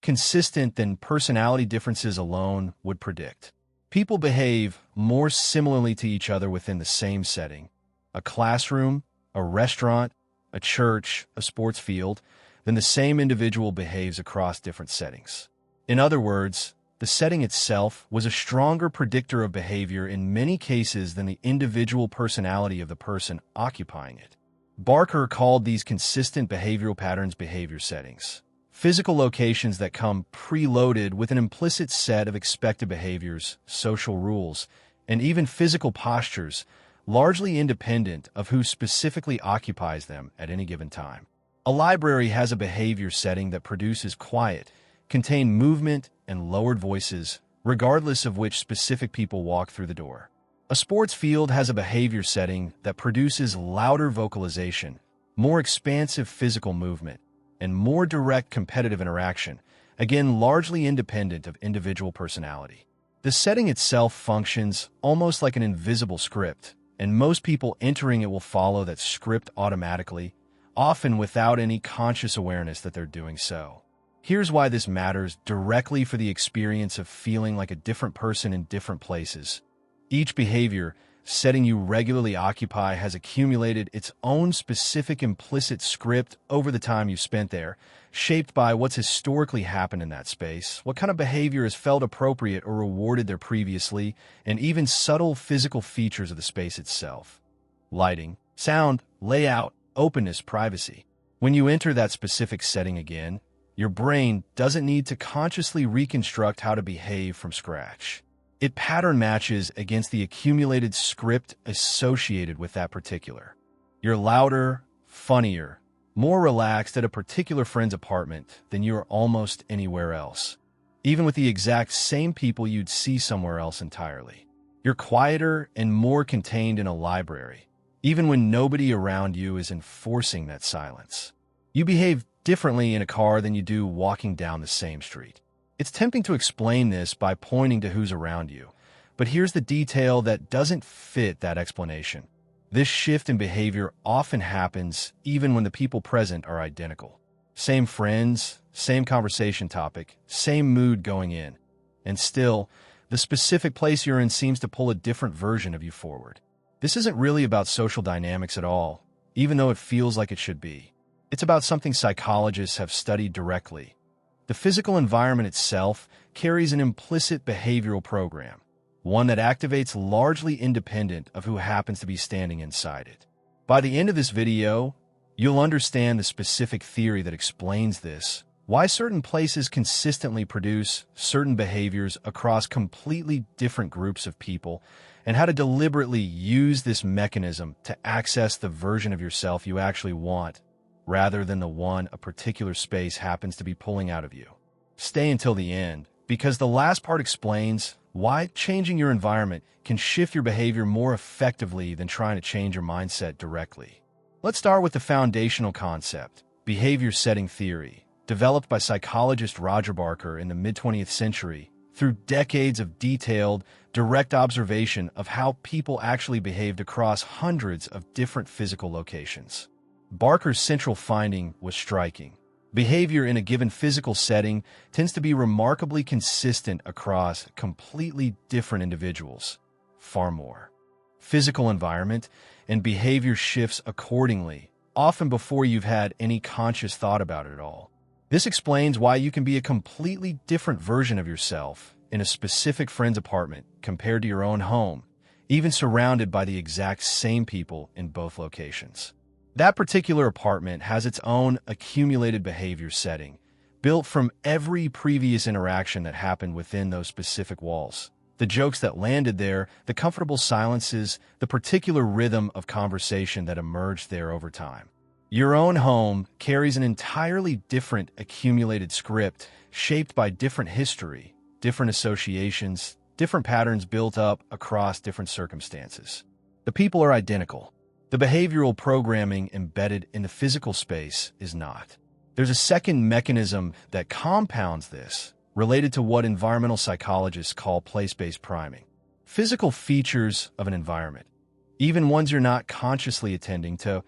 consistent than personality differences alone would predict. People behave more similarly to each other within the same setting: a classroom, a restaurant, a church, a sports field, than the same individual behaves across different settings. In other words, the setting itself was a stronger predictor of behavior in many cases than the individual personality of the person occupying it. Barker called these consistent behavioral patterns behavior settings, physical locations that come preloaded with an implicit set of expected behaviors, social rules, and even physical postures, largely independent of who specifically occupies them at any given time. A library has a behavior setting that produces quiet, contained movement, and lowered voices, regardless of which specific people walk through the door. A sports field has a behavior setting that produces louder vocalization, more expansive physical movement, and more direct competitive interaction, again largely independent of individual personality. The setting itself functions almost like an invisible script, and most people entering it will follow that script automatically, often without any conscious awareness that they're doing so. Here's why this matters directly for the experience of feeling like a different person in different places. Each behavior setting you regularly occupy has accumulated its own specific implicit script over the time you've spent there, shaped by what's historically happened in that space, what kind of behavior has felt appropriate or rewarded there previously, and even subtle physical features of the space itself. Lighting, sound, layout, openness, privacy. When you enter that specific setting again, your brain doesn't need to consciously reconstruct how to behave from scratch. It pattern matches against the accumulated script associated with that particular. You're louder, funnier, more relaxed at a particular friend's apartment than you are almost anywhere else, even with the exact same people you'd see somewhere else entirely. You're quieter and more contained in a library, even when nobody around you is enforcing that silence. You behave differently in a car than you do walking down the same street. It's tempting to explain this by pointing to who's around you, but here's the detail that doesn't fit that explanation. This shift in behavior often happens even when the people present are identical. Same friends, same conversation topic, same mood going in, and still, the specific place you're in seems to pull a different version of you forward. This isn't really about social dynamics at all, even though it feels like it should be. It's about something psychologists have studied directly. The physical environment itself carries an implicit behavioral program, one that activates largely independent of who happens to be standing inside it. By the end of this video, you'll understand the specific theory that explains this, why certain places consistently produce certain behaviors across completely different groups of people, and how to deliberately use this mechanism to access the version of yourself you actually want, rather than the one a particular space happens to be pulling out of you. Stay until the end, because the last part explains why changing your environment can shift your behavior more effectively than trying to change your mindset directly. Let's start with the foundational concept, behavior setting theory, developed by psychologist Roger Barker in the mid-20th century through decades of detailed, direct observation of how people actually behaved across hundreds of different physical locations. Barker's central finding was striking. Behavior in a given physical setting tends to be remarkably consistent across completely different individuals. Far more. Physical environment and behavior shifts accordingly, often before you've had any conscious thought about it at all. This explains why you can be a completely different version of yourself in a specific friend's apartment compared to your own home, even surrounded by the exact same people in both locations. That particular apartment has its own accumulated behavior setting, built from every previous interaction that happened within those specific walls. The jokes that landed there, the comfortable silences, the particular rhythm of conversation that emerged there over time. Your own home carries an entirely different accumulated script, shaped by different history, different associations, different patterns built up across different circumstances. The people are identical. The behavioral programming embedded in the physical space is not. There's a second mechanism that compounds this, related to what environmental psychologists call place-based priming. Physical features of an environment, even ones you're not consciously attending to,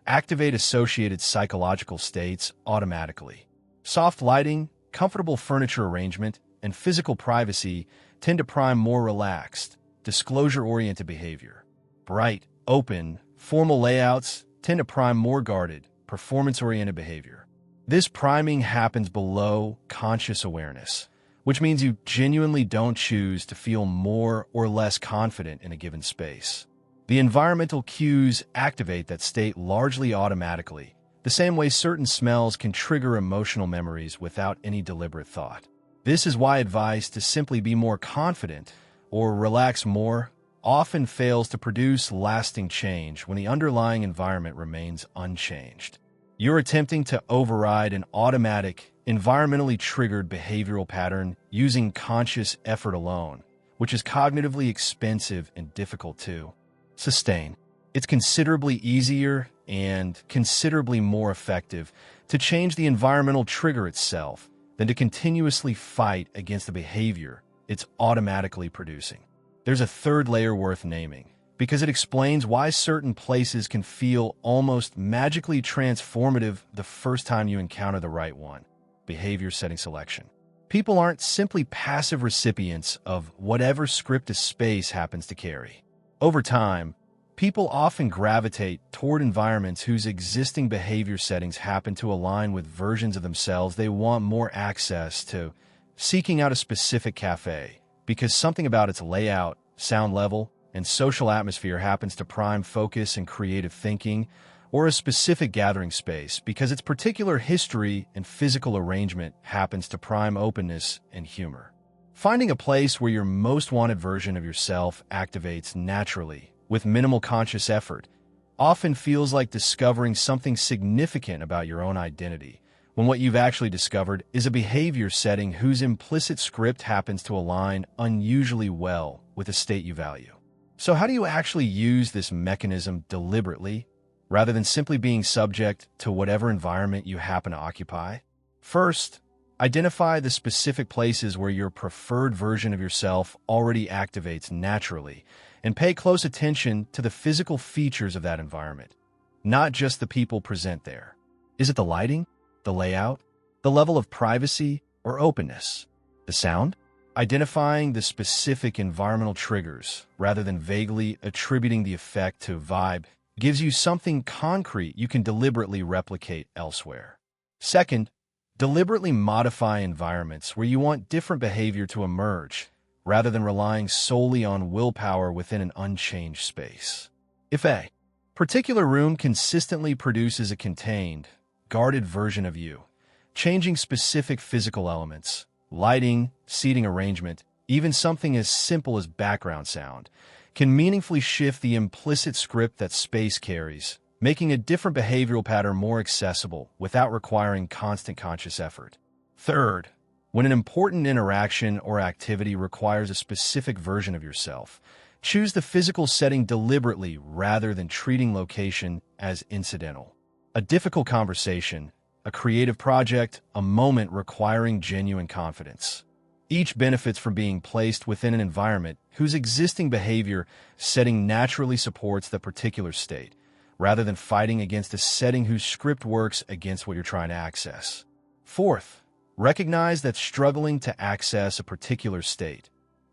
activate associated psychological states automatically. Soft lighting, comfortable furniture arrangement, and physical privacy tend to prime more relaxed, disclosure-oriented behavior. Bright, open, formal layouts tend to prime more guarded, performance-oriented behavior. This priming happens below conscious awareness, which means you genuinely don't choose to feel more or less confident in a given space. The environmental cues activate that state largely automatically, the same way certain smells can trigger emotional memories without any deliberate thought. This is why advice to simply be more confident or relax more often fails to produce lasting change when the underlying environment remains unchanged. You're attempting to override an automatic, environmentally triggered behavioral pattern using conscious effort alone, which is cognitively expensive and difficult to sustain. It's considerably easier and considerably more effective to change the environmental trigger itself than to continuously fight against the behavior it's automatically producing. There's a third layer worth naming, because it explains why certain places can feel almost magically transformative the first time you encounter the right one: behavior setting selection. People aren't simply passive recipients of whatever script a space happens to carry. Over time, people often gravitate toward environments whose existing behavior settings happen to align with versions of themselves they want more access to, seeking out a specific cafe because something about its layout, sound level, and social atmosphere happens to prime focus and creative thinking, or a specific gathering space because its particular history and physical arrangement happens to prime openness and humor. Finding a place where your most wanted version of yourself activates naturally, with minimal conscious effort, often feels like discovering something significant about your own identity, when what you've actually discovered is a behavior setting whose implicit script happens to align unusually well with a state you value. So how do you actually use this mechanism deliberately, rather than simply being subject to whatever environment you happen to occupy? First, identify the specific places where your preferred version of yourself already activates naturally, and pay close attention to the physical features of that environment, not just the people present there. Is it the lighting, the layout, the level of privacy or openness, the sound? Identifying the specific environmental triggers rather than vaguely attributing the effect to vibe gives you something concrete you can deliberately replicate elsewhere. Second, deliberately modify environments where you want different behavior to emerge, rather than relying solely on willpower within an unchanged space. If a particular room consistently produces a contained, guarded version of you, changing specific physical elements, lighting, seating arrangement, even something as simple as background sound, can meaningfully shift the implicit script that space carries, making a different behavioral pattern more accessible without requiring constant conscious effort. Third, when an important interaction or activity requires a specific version of yourself, choose the physical setting deliberately rather than treating location as incidental. A difficult conversation, a creative project, a moment requiring genuine confidence. Each benefits from being placed within an environment whose existing behavior setting naturally supports the particular state, rather than fighting against a setting whose script works against what you're trying to access. Fourth, recognize that struggling to access a particular state,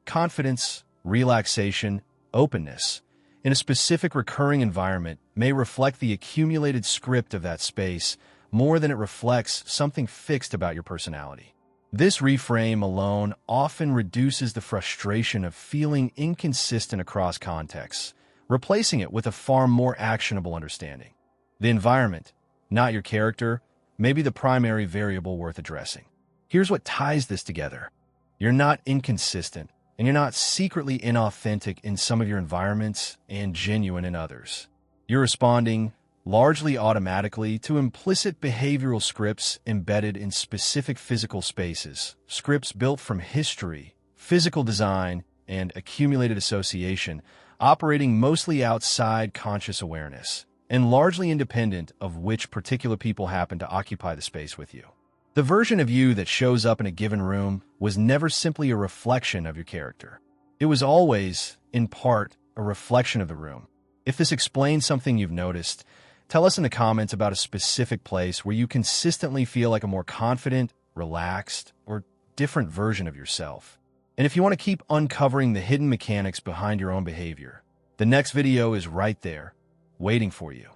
confidence, relaxation, openness, in a specific recurring environment may reflect the accumulated script of that space more than it reflects something fixed about your personality. This reframe alone often reduces the frustration of feeling inconsistent across contexts, replacing it with a far more actionable understanding. The environment, not your character, may be the primary variable worth addressing. Here's what ties this together. You're not inconsistent, and you're not secretly inauthentic in some of your environments and genuine in others. You're responding largely automatically to implicit behavioral scripts embedded in specific physical spaces, scripts built from history, physical design, and accumulated association, operating mostly outside conscious awareness, and largely independent of which particular people happen to occupy the space with you. The version of you that shows up in a given room was never simply a reflection of your character. It was always, in part, a reflection of the room. If this explains something you've noticed, tell us in the comments about a specific place where you consistently feel like a more confident, relaxed, or different version of yourself. And if you want to keep uncovering the hidden mechanics behind your own behavior, the next video is right there, waiting for you.